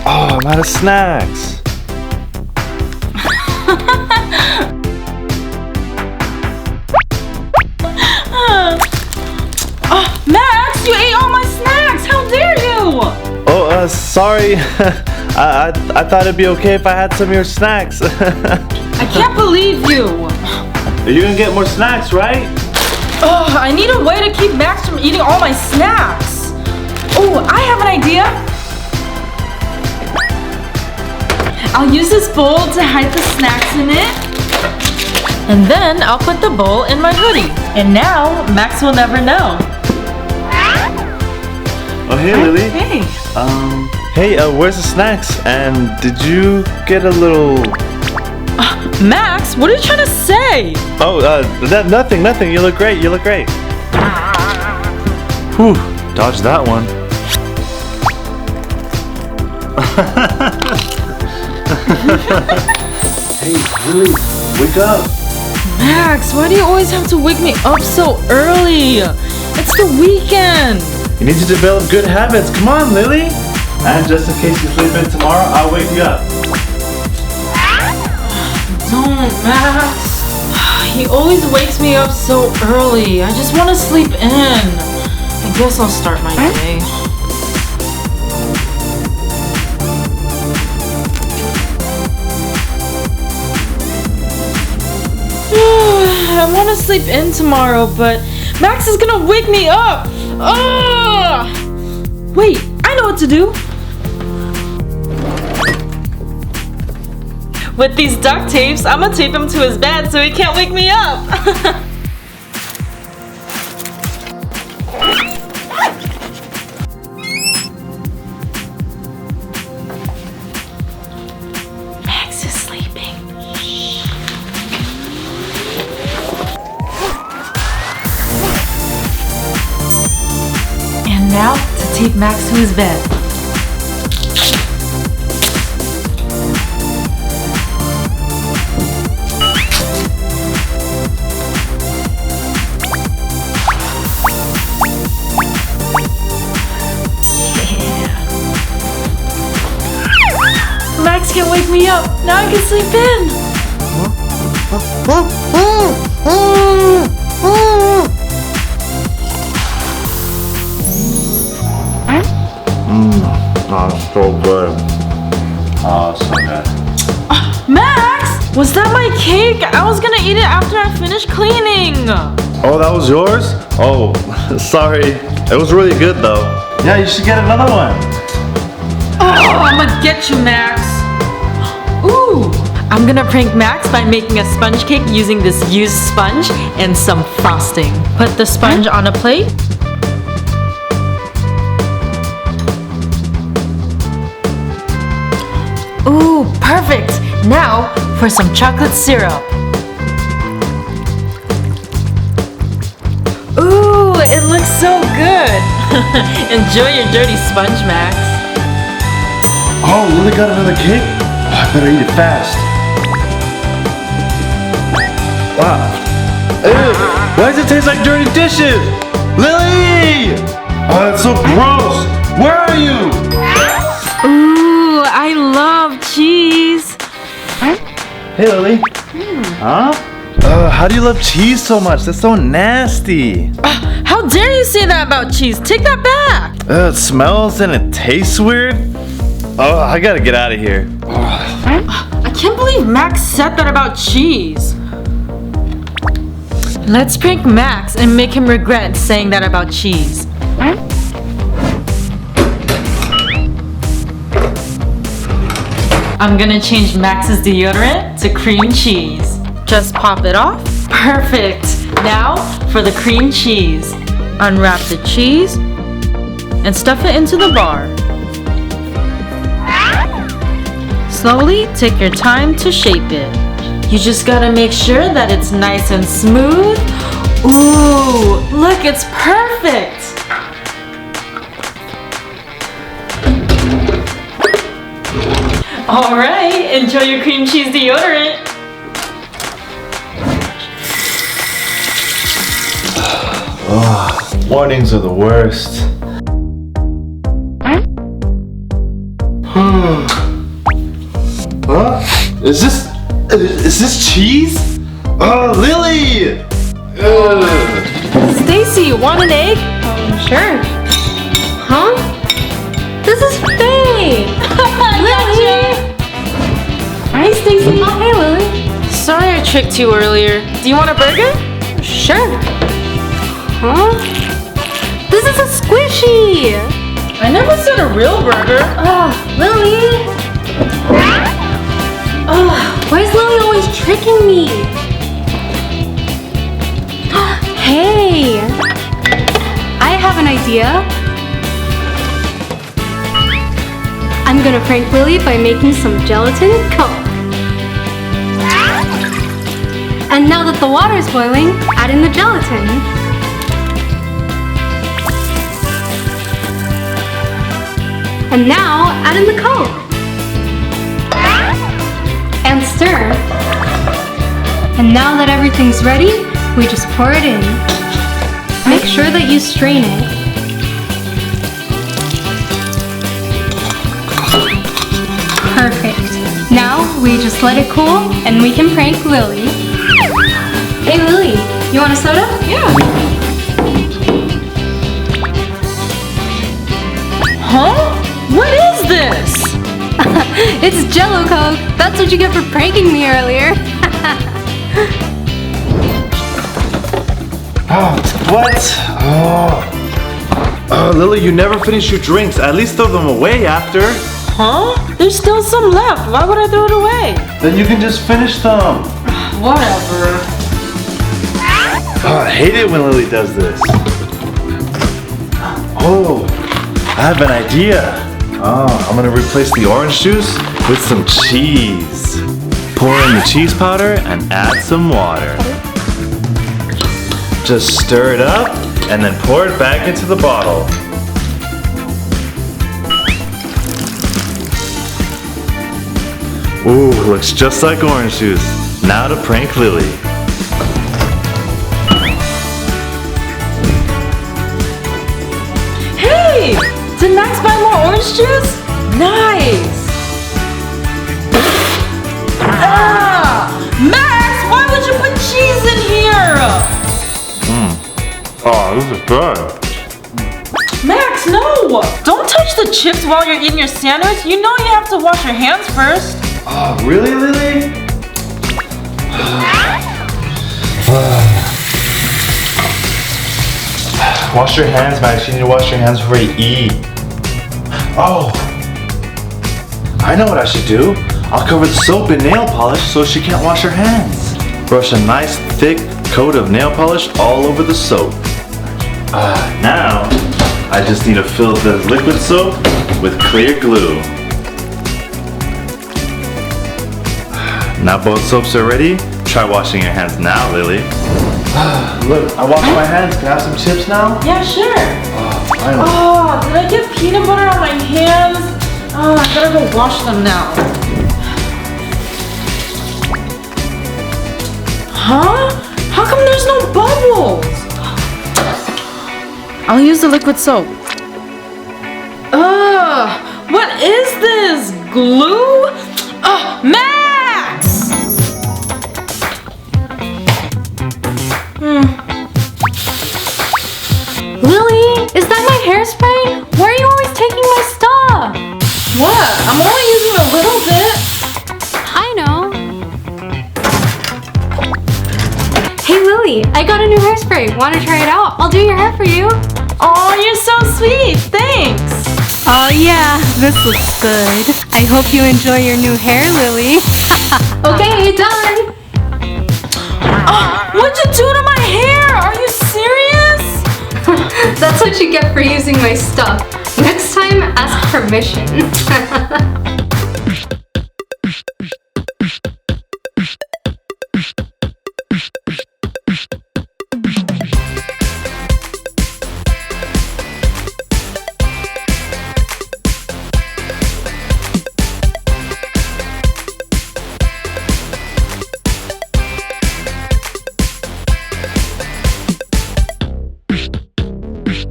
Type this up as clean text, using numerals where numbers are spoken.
Oh, I'm out of snacks. Max, you ate all my snacks! How dare you! Oh, sorry. I thought it'd be okay if I had some of your snacks. I can't believe you! You're gonna get more snacks, right? I need a way to keep Max from eating all my snacks. Oh, I have an idea. I'll use this bowl to hide the snacks in it. And then I'll put the bowl in my hoodie. And now Max will never know. Oh, hey, Lily. Hey. Hey, where's the snacks? And did you get a little... Max, what are you trying to say? Oh, nothing. You look great. Whew, dodged that one. Hey, Lily, wake up. Max, why do you always have to wake me up so early? It's the weekend. You need to develop good habits. Come on, Lily. And just in case you sleep in tomorrow, I'll wake you up. Don't, Max. He always wakes me up so early. I just want to sleep in. I guess I'll start my day. I want to sleep in tomorrow, but Max is gonna wake me up. Wait, I know what to do. With these duct tapes, I'm gonna tape him to his bed so he can't wake me up. Max is sleeping. And now to tape Max to his bed. Max can't wake me up. Now I can sleep in. Oh, so good. Oh, so good. Max, was that my cake? I was gonna eat it after I finished cleaning. Oh, that was yours? Oh, sorry. It was really good though. Yeah, you should get another one. Oh, I'm gonna get you, Max. Ooh, I'm gonna prank Max by making a sponge cake using this used sponge and some frosting. Put the sponge on a plate. Ooh, perfect. Now for some chocolate syrup. Ooh, it looks so good. Enjoy your dirty sponge, Max. Oh, Lily got another cake? Oh, I better eat it fast. Wow. Ew, why does it taste like dirty dishes? Lily! Oh, that's so gross. Where are you? Ooh, I love cheese. Hey, Lily. Huh? How do you love cheese so much? That's so nasty. How dare you say that about cheese? Take that back. It smells and it tastes weird. Oh, I gotta get out of here. I can't believe Max said that about cheese. Let's prank Max and make him regret saying that about cheese. I'm gonna change Max's deodorant to cream cheese. Just pop it off. Perfect. Now for the cream cheese. Unwrap the cheese and stuff it into the bar. Slowly take your time to shape it. You just gotta make sure that it's nice and smooth. Ooh, look, it's perfect. All right, enjoy your cream cheese deodorant. Mornings are the worst. Huh? Is this cheese? Oh, Lily! Stacy, you want an egg? Sure. Huh? This is fake! Lily! Hi, Stacy. Oh, hey, Lily. Sorry I tricked you earlier. Do you want a burger? Sure. Huh? This is a squishy! I never said a real burger. Lily! Why is Lily always tricking me? Hey! I have an idea. I'm gonna prank Lily by making some gelatin Coke. And now that the water is boiling, add in the gelatin. And now add in the Coke. And stir. And now that everything's ready, we just pour it in. Make sure that you strain it. Perfect. Now we just let it cool and we can prank Lily. Hey Lily, you want a soda? Yeah. Huh? What is this? It's Jello Coke. That's what you get for pranking me earlier. What? Oh, Lily, you never finish your drinks. At least throw them away after. Huh? There's still some left. Why would I throw it away? Then you can just finish them. Whatever. I hate it when Lily does this. Oh, I have an idea. I'm gonna replace the orange juice with some cheese. Pour in the cheese powder and add some water. Just stir it up and then pour it back into the bottle. Ooh, looks just like orange juice. Now to prank Lily. Hey! Did Max buy more orange juice? Nice! Max, why would you put cheese in here? Oh, this is good. Max, no! Don't touch the chips while you're eating your sandwich. You know you have to wash your hands first. Oh, really, Lily? Wash your hands, Max. You need to wash your hands before you eat. Oh, I know what I should do. I'll cover the soap in nail polish so she can't wash her hands. Brush a nice thick coat of nail polish all over the soap. Now, I just need to fill the liquid soap with clear glue. Now both soaps are ready. Try washing your hands now, Lily. Look, I washed my hands. Can I have some chips now? Yeah, sure. Finally. Oh, did I get peanut butter on my hands? Oh, I gotta go wash them now. Huh? How come there's no bubbles? I'll use the liquid soap. Ugh, what is this? Glue? Oh, Max! Lily, is that my hairspray? Why are you always taking my stuff? What? I'm only using a little bit. I know. Hey Lily, I got a new hairspray. Want to try it out? I'll do your hair for you. Oh, you're so sweet. Thanks. Oh yeah, this looks good. I hope you enjoy your new hair, Lily. Okay, done. Oh, what'd you do to my hair? Are you serious? That's what you get for using my stuff. Next time, ask permission.